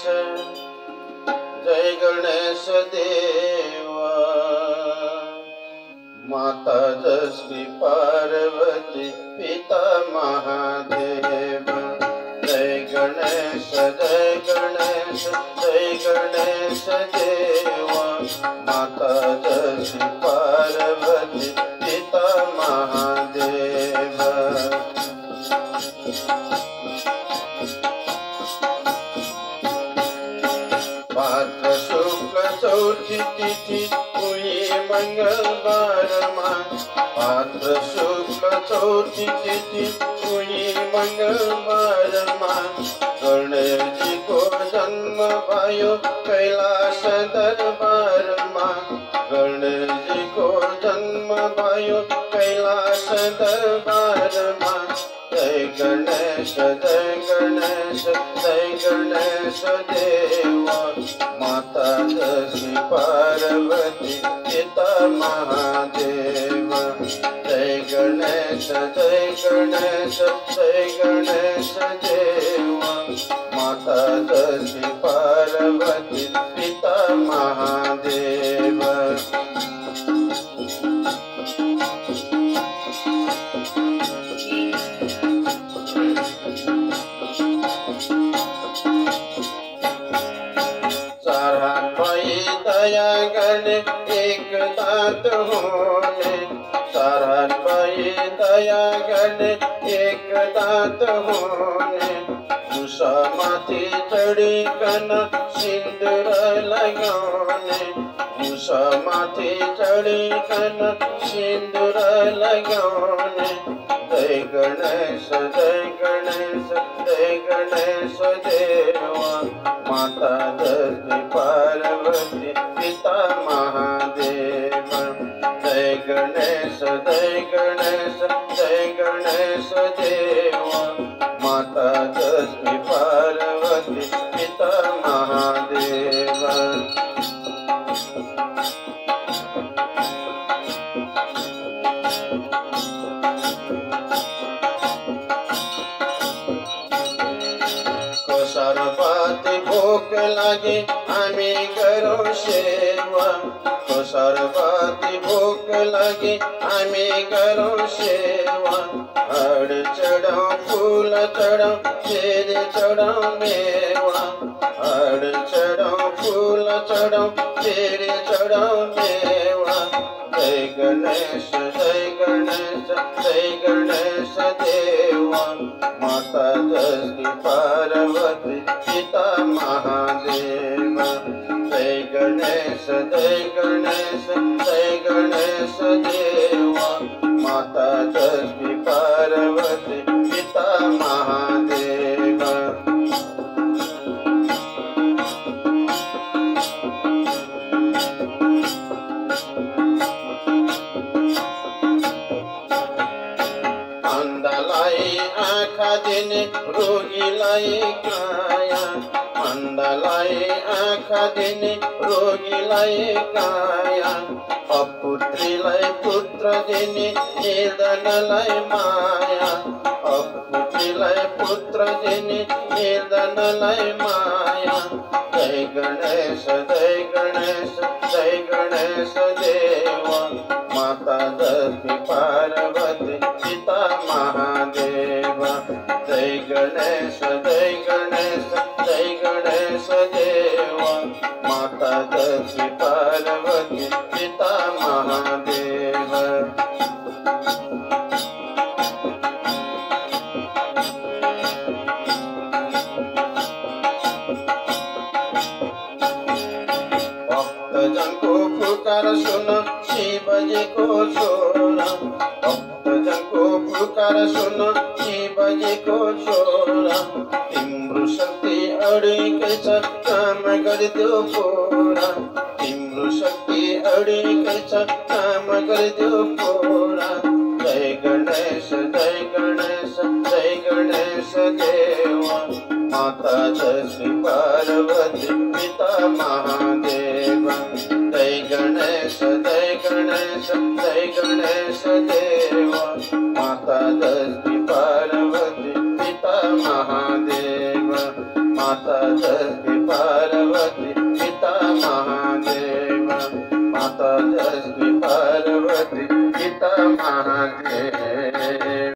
जय गणेश देवा। माता जसकी पार्वती पिता महादेव। जय गणेश जय गणेश जय गणेश देवा। माता जसकी पार्वती पिता महादेव। भाद्र शुक्ल चौथी तिथि हुई मंगलवार माँ। भाद्र शुक्ल चौथी तिथि हुई मंगलवार माँ। गणेश जी को जन्म भयो कैलाश दरबार माँ। गणेश जी को जन्म भयो कैलाश दरबार माँ। जय गणेश जय गणेश जय गणेश देवा। माता जसकी पार्वती पिता महादेव। जय गणेश जय गणेश जय गणेश देवा। माता जसकी पार्वती पिता महादेव। चार हाथ पाई दया गणे एक दांत होने। चार हाथ पाई दया गणे एक दांत होने। उषा माथी चढ़ी कन सिंदूर लगाने। उषा माथी चढ़ी कन सिंदूर लगाने। जय गणेश जय गणेश जय गणेश देवा। माता जसकी पार्वती पिता महादेव। जय गणेश जय गणेश जय गणेश देवा। माता जसकी पार्वती पिता महादेव। सर्वाती भूक लागे आम्ही करो सेवा। तो सर्वाती भूक लागे आम्ही करो सेवा। हड चढ़ाओ फूल चढ़ाओ खीर चढ़ाओ मेवा। हड चढ़ाओ फूल चढ़ाओ खीर चढ़ाओ मेवा। जय गणेश जय गणेश जय गणेश देवा। माता जसकी पार्वती पिता महादेव। जय गणेश जय गणेश जय गणेश देवा। माता जसकी पार्वती पिता महादेव। अंधालाई आँखा देने रोगीलाई काया। अंधालाई आँखा देने रोगीलाई काया। अपुत्रीलाई पुत्र देने निर्धनलाई माया। अपुत्रीलाई पुत्र देने निर्धनलाई माया। जय गणेश जय गणेश जय गणेश देवा। माता जसकी पार्वती पिता महादेव। जय गणेश जय गणेश जय गणेश देवा। माता जसकी पार्वती पिता महादेव। भक्तजन को पुकार सुनो शिव जी को छोड़ा। भक्तजन को पुकार सुनो शिव जी को छोड़ा। तिम्रो शक्ति अडिकै छ काम गरिदेऊ पूरा। तिम्रो शक्ति अडिकै छ काम गरिदेऊ पूरा। जय गणेश जय गणेश जय गणेश देवा। माता जसकी पार्वती पिता महादेव। जय गणेश जय गणेश जय गणेश देवा। माता जसकी पार्वती पिता महादेव। माता जसकी पार्वती पिता महादेव माता जय श्री पार्वती पिता महादेव